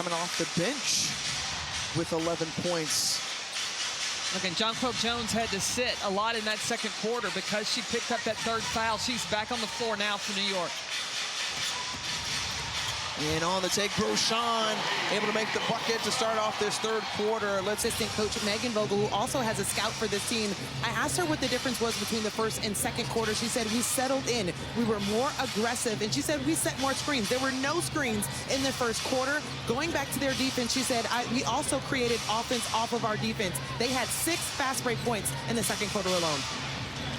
Coming off the bench with 11 points. Look, and Jonquel Jones had to sit a lot in that second quarter because she picked up that third foul. She's back on the floor now for New York. And on the take, Broshan able to make the bucket to start off this third quarter. Assistant coach Megan Vogel, who also has a scout for this team. I asked her what the difference was between the first and second quarter. She said, we settled in. We were more aggressive. And she said, we set more screens. There were no screens in the first quarter. Going back to their defense, she said, we also created offense off of our defense. They had 6 fast break points in the second quarter alone.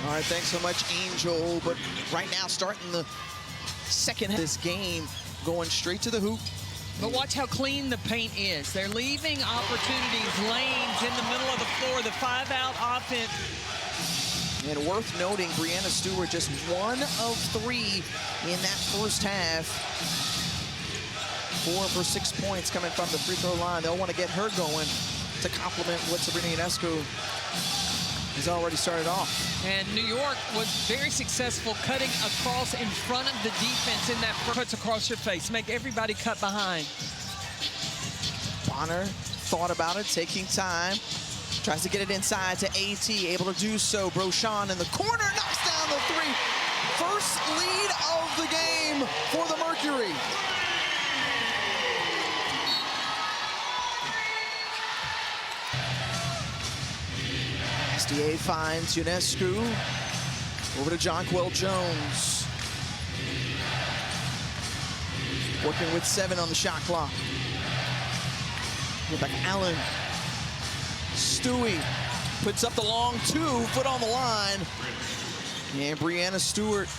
All right, thanks so much, Angel. But right now, starting the second half of this game, going straight to the hoop. But watch how clean the paint is. They're leaving opportunities, lanes in the middle of the floor, the 5-out offense. And worth noting, Breanna Stewart just 1 of 3 in that first half. 4 for 6 points coming from the free throw line. They'll want to get her going to complement what Sabrina Ionescu has already started off. And New York was very successful cutting across in front of the defense in that cuts across your face. Make everybody cut behind. Bonner thought about it, taking time. Tries to get it inside to AT, able to do so. Broshan in the corner, knocks down the 3. First lead of the game for the Mercury. SDA finds Ionescu. Over to Jonquel Jones. Working with 7 on the shot clock. Rebecca Allen. Stewie puts up the long 2, foot on the line. And Breanna Stewart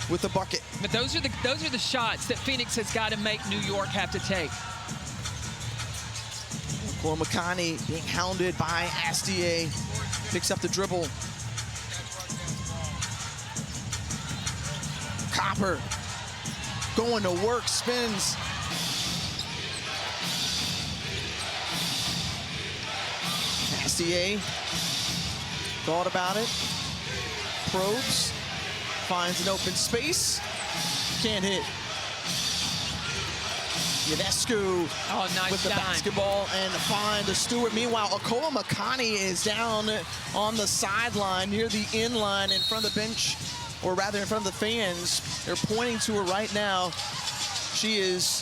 with the bucket. But those are the shots that Phoenix has got to make New York have to take. Makani being hounded by SDA. Picks up the dribble. Copper going to work, spins. SDA thought about it. Probes. Finds an open space. Can't hit. Ionescu with the basketball and find the Stewart. Meanwhile, Akoa Makani is down on the sideline near the inline in front of the bench, or rather in front of the fans. They're pointing to her right now. She is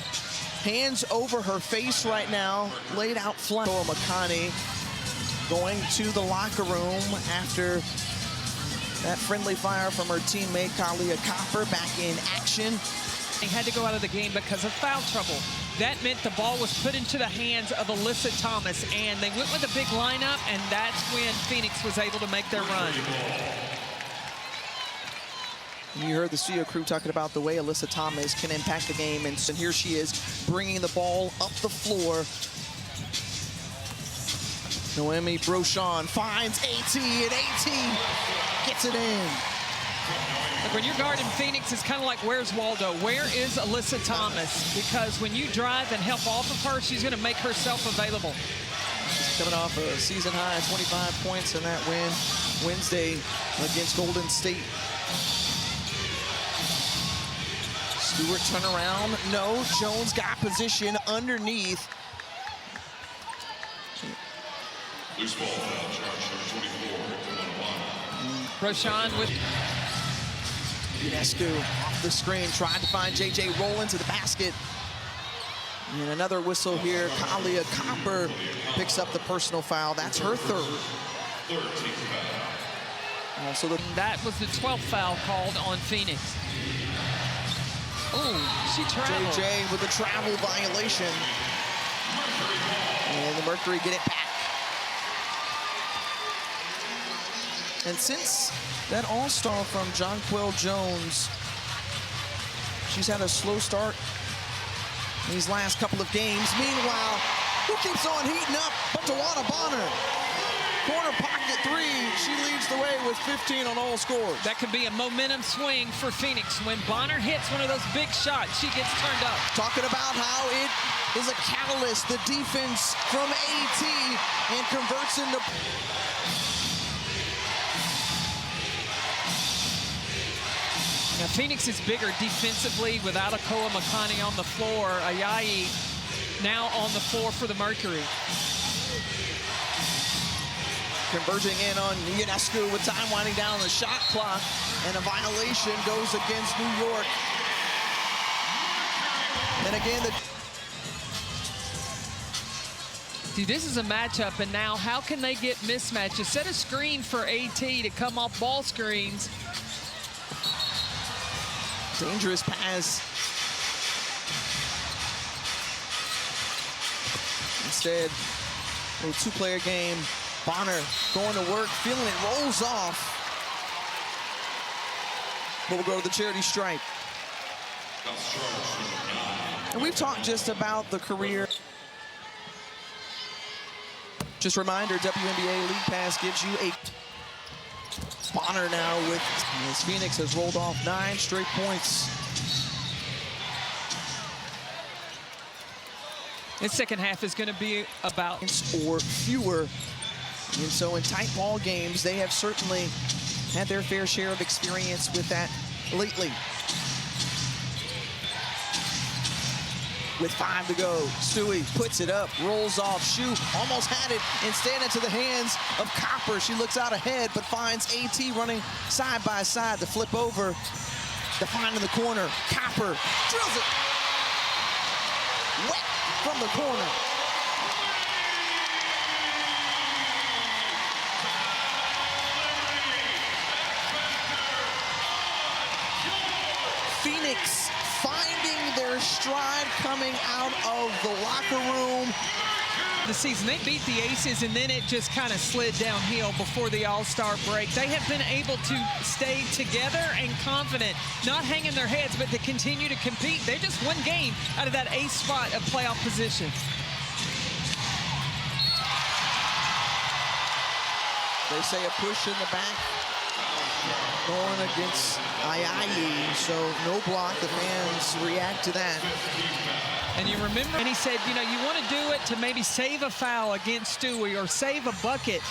hands over her face right now, laid out flat. Akoa Makani going to the locker room after that friendly fire from her teammate, Kalia Copper, back in action. They had to go out of the game because of foul trouble. That meant the ball was put into the hands of Alyssa Thomas, and they went with a big lineup, and that's when Phoenix was able to make their run. You heard the studio crew talking about the way Alyssa Thomas can impact the game, and here she is bringing the ball up the floor. Noemi Broshan finds AT, and AT gets it in. Look, when you're guarding Phoenix, it's kind of like, where's Waldo? Where is Alyssa Thomas? Because when you drive and help off of her, she's going to make herself available. She's coming off a season-high 25 points in that win Wednesday against Golden State. Stewart turn around. No, Jones got position underneath. Loose ball foul charge number 24. Broshan with Ionescu off the screen, tried to find JJ rolling to the basket. And another whistle here. Kalia Copper picks up the personal foul. That's her 3rd. Also, that was the 12th foul called on Phoenix. Oh, she traveled. JJ with a travel violation. And the Mercury get it back. And since that all-star from Jonquel Jones, she's had a slow start in these last couple of games. Meanwhile, who keeps on heating up but Tawana Bonner? Corner pocket 3, she leads the way with 15 on all scores. That could be a momentum swing for Phoenix. When Bonner hits one of those big shots, she gets turned up. Talking about how it is a catalyst, the defense from AT, and converts into... Now, Phoenix is bigger defensively without Akoa Makani on the floor. Ayayi now on the floor for the Mercury. Converging in on Ionescu with time winding down on the shot clock, and a violation goes against New York. And again, See, this is a matchup, and now how can they get mismatches? Set a screen for AT to come off ball screens. dangerous pass. Instead, a little two-player game. Bonner going to work, feeling it, rolls off. But we'll go to the charity stripe. And we've talked just about the career. Just a reminder, WNBA League Pass gives you a Bonner now with, as Phoenix has rolled off 9 straight points. This second half is going to be about or fewer. And so in tight ball games, they have certainly had their fair share of experience with that lately. With 5 to go, Stewie puts it up, rolls off, Shu almost had it, instead into the hands of Copper. She looks out ahead, but finds AT running side by side to flip over. Defined in the corner, Copper drills it. Wet from the corner. Phoenix finding their stride coming out of the locker room. The season, they beat the Aces, and then it just kind of slid downhill before the All-Star break. They have been able to stay together and confident, not hanging their heads, but to continue to compete. They're just one game out of that ace spot of playoff position. They say a push in the back going against Ayayi, so no block. The fans react to that. And you remember, and he said, you know, you want to do it to maybe save a foul against Stewie or save a bucket,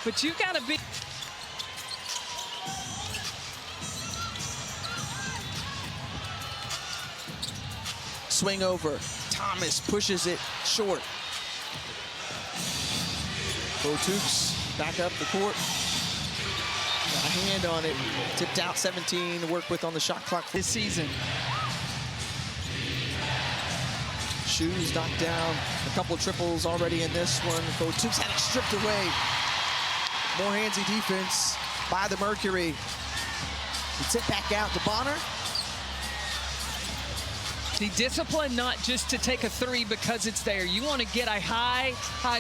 but you got to be. Swing over. Thomas pushes it short. Tukes back up the court. Got a hand on it. Tipped out 17 to work with on the shot clock This season. Shoes knocked down. A couple of triples already in this one. Tukes had it stripped away. More handsy defense by the Mercury. It's it back out to Bonner. The discipline, not just to take a 3 because it's there. You want to get a high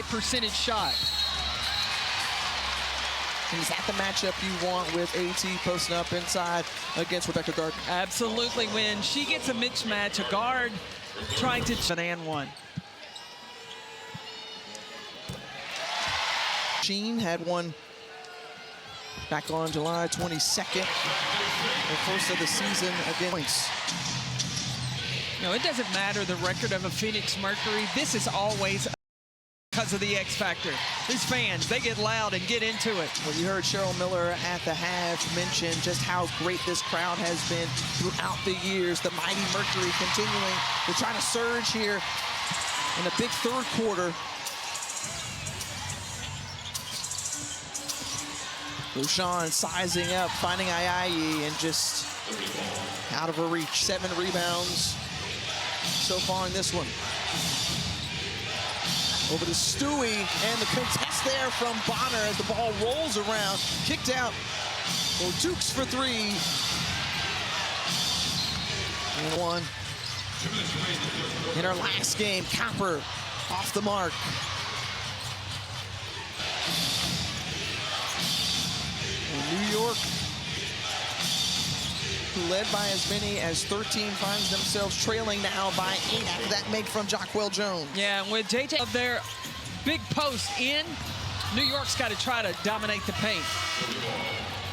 percentage shot. Is that the matchup you want with AT posting up inside against Rebecca Gardner? Absolutely. When she gets a mixed match, a guard trying to an and one. Sheen had one back on July 22nd. The first of the season against. No, it doesn't matter the record of a Phoenix Mercury. This is always because of the X factor. These fans, they get loud and get into it. Well, you heard Cheryl Miller at the half mention just how great this crowd has been throughout the years. The mighty Mercury continuing. They're trying to surge here in the big third quarter. Rushan sizing up, finding Ayayi, and just out of her reach. 7 rebounds so far in this one. Over to Stewie, and the contest there from Bonner as the ball rolls around. Kicked out. Tukes for 3. And 1. In our last game, Copper off the mark. And New York, who led by as many as 13, finds themselves trailing now by 8 after that make from Jaquel Jones. Yeah, and with JJ of their big post in, New York's got to try to dominate the paint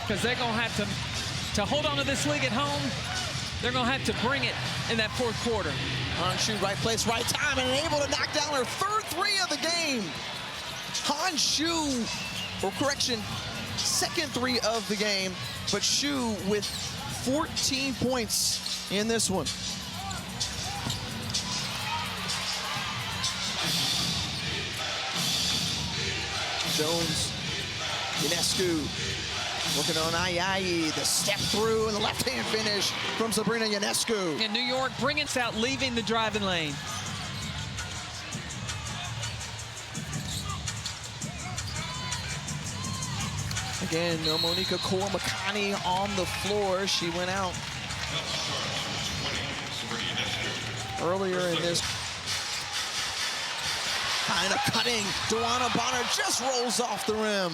because they're going to have to hold on to this league at home. They're going to have to bring it in that fourth quarter. Han Shu, right place, right time, and able to knock down her third 3 of the game. Han Shu, or correction, second 3 of the game, but Shu with 14 points in this one. Jones, Ionescu working on Ayayi, the step through and the left-hand finish from Sabrina Ionescu. And New York bringing us out, leaving the driving lane. Again, Monica Koulimakani on the floor. She went out earlier in this. Kind of cutting. Duana Bonner just rolls off the rim.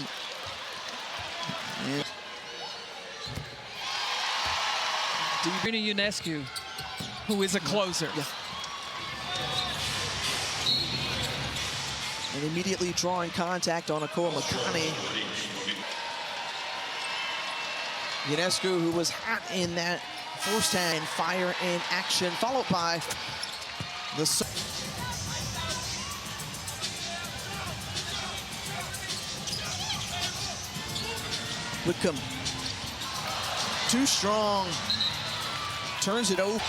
And Sabrina Ionescu, who is a closer. Yeah. And immediately drawing contact on Koulimakani. Ionescu, who was hot in that first hand, fire in action, followed by the Whitcomb. Too strong. Turns it over.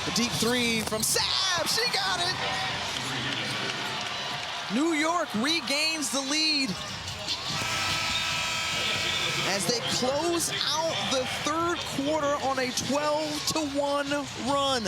The deep three from Sab. She got it. New York regains the lead as they close out the third quarter on a 12-1 run.